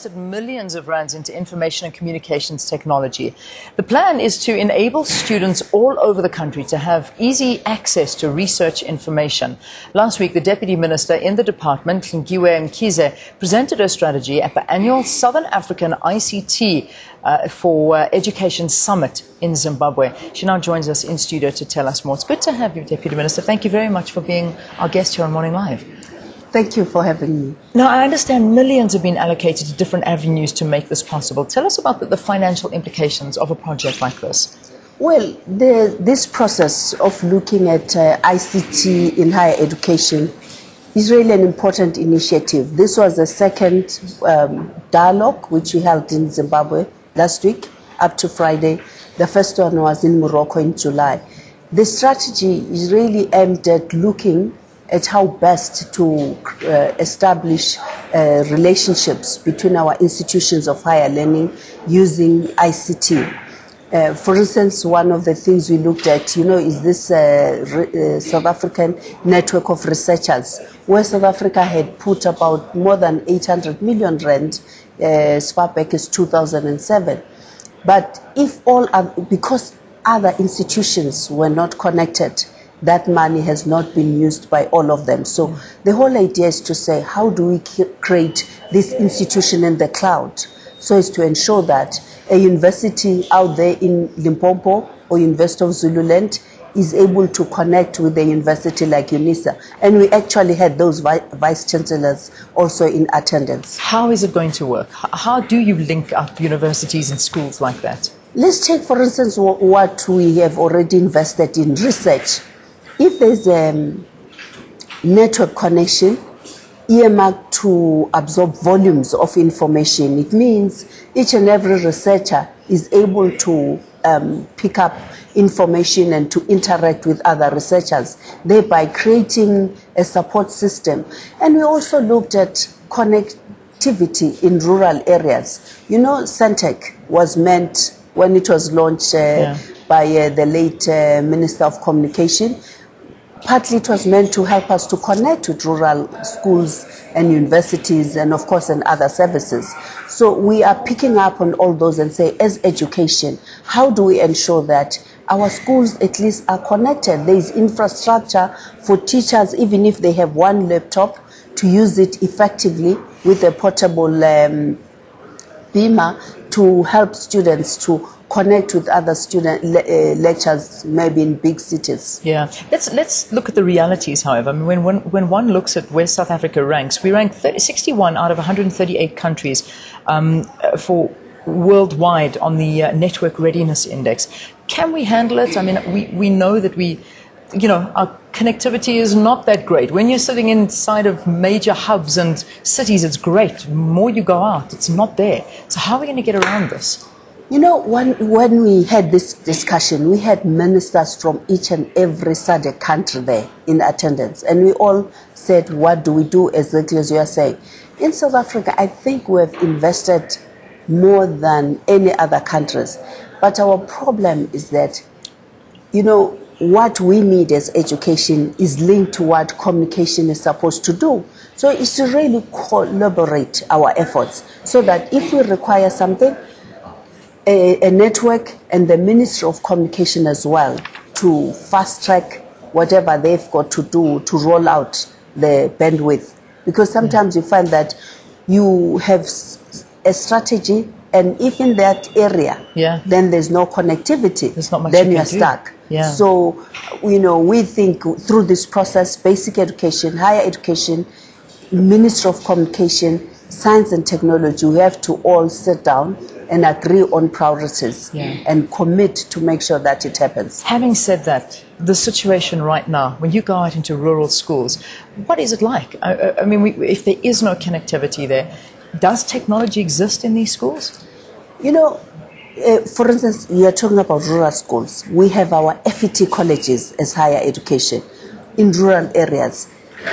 invested millions of rands into information and communications technology. The plan is to enable students all over the country to have easy access to research information. Last week, the Deputy Minister in the department, Hlengiwe Mkhize, presented her strategy at the annual Southern African ICT for Education Summit in Zimbabwe. She now joins us in studio to tell us more. It's good to have you, Deputy Minister. Thank you very much for being our guest here on Morning Live. Thank you for having me. Now, I understand millions have been allocated to different avenues to make this possible. Tell us about the financial implications of a project like this. Well, this process of looking at ICT in higher education is really an important initiative. This was the second dialogue which we held in Zimbabwe last week up to Friday. The first one was in Morocco in July. The strategy is really aimed at looking at how best to establish relationships between our institutions of higher learning using ICT. For instance, one of the things we looked at, is this South African network of researchers, where South Africa had put about more than 800 million rand as far back as 2007. But because other institutions were not connected, that money has not been used by all of them. So the whole idea is to say, how do we create this institution in the cloud so as to ensure that a university out there in Limpopo or University of Zululand is able to connect with a university like UNISA. And we actually had those vice-chancellors also in attendance. How is it going to work? How do you link up universities and schools like that? Let's take, for instance, what we have already invested in research. If there's a network connection earmarked to absorb volumes of information, it means each and every researcher is able to pick up information and to interact with other researchers, thereby creating a support system. And we also looked at connectivity in rural areas. Centec was meant, when it was launched by the late Minister of Communication, partly it was meant to help us to connect with rural schools and universities and, of course, and other services. So we are picking up on all those and say, as education, how do we ensure that our schools at least are connected? There is infrastructure for teachers, even if they have one laptop, to use it effectively with a portable beamer to help students to connect with other student lectures, maybe in big cities. Yeah, let's look at the realities. However, when one looks at where South Africa ranks, we rank 61 out of 138 countries for worldwide on the Network Readiness Index. Can we handle it? I mean, we know that our connectivity is not that great. When you're sitting inside of major hubs and cities, it's great. The more you go out, it's not there. So how are we going to get around this? When we had this discussion, we had ministers from each and every SADC country there in attendance. And we all said, what do we do, exactly as you are saying? In South Africa, I think we have invested more than any other countries. But our problem is that, what we need as education is linked to what communication is supposed to do. So it's to really collaborate our efforts so that if we require something, a network and the Ministry of Communication as well to fast track whatever they've got to do to roll out the bandwidth. Because sometimes you find that you have a strategy, and if in that area, then there's no connectivity, then you're stuck. Yeah. So, we think through this process, basic education, higher education, Ministry of Communication, Science and Technology, we have to all sit down and agree on priorities and commit to make sure that it happens. Having said that, the situation right now, when you go out into rural schools, what is it like? I mean, if there is no connectivity there, does technology exist in these schools? For instance, you are talking about rural schools. We have our FET colleges as higher education in rural areas.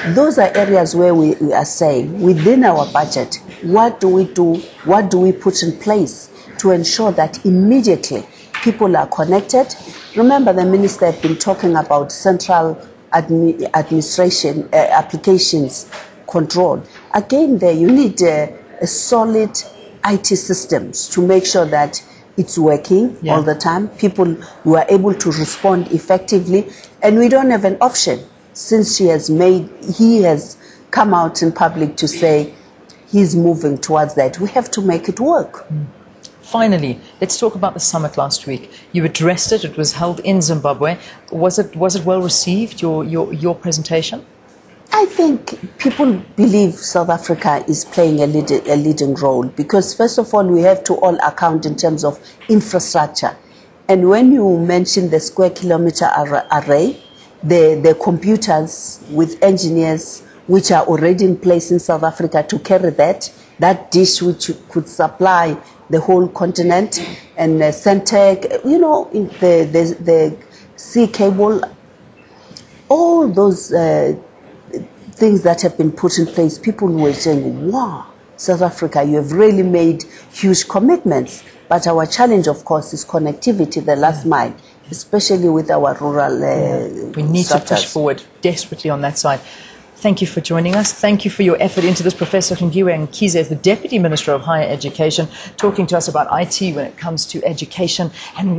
Those are areas where we are saying, within our budget, what do we do, what do we put in place to ensure that immediately people are connected? Remember, the minister had been talking about central administration applications control. Again, there you need a solid IT systems to make sure that it's working all the time. People who are able to respond effectively, and we don't have an option since he has come out in public to say he's moving towards that. We have to make it work. Finally, let's talk about the summit last week. You addressed it. It was held in Zimbabwe. Was it well received, your presentation? I think people believe South Africa is playing a leading role because, first of all, we have to all account in terms of infrastructure. And when you mention the square kilometer array, the computers with engineers which are already in place in South Africa to carry that dish which could supply the whole continent, and Centec, the sea cable, all those things that have been put in place, people were saying, wow, South Africa, you have really made huge commitments. But our challenge, of course, is connectivity, the last mile, especially with our rural We need structures. to push forward desperately on that side. Thank you for joining us. Thank you for your effort into this. Professor Hlengiwe Mkhize, the Deputy Minister of Higher Education, talking to us about IT when it comes to education and rolling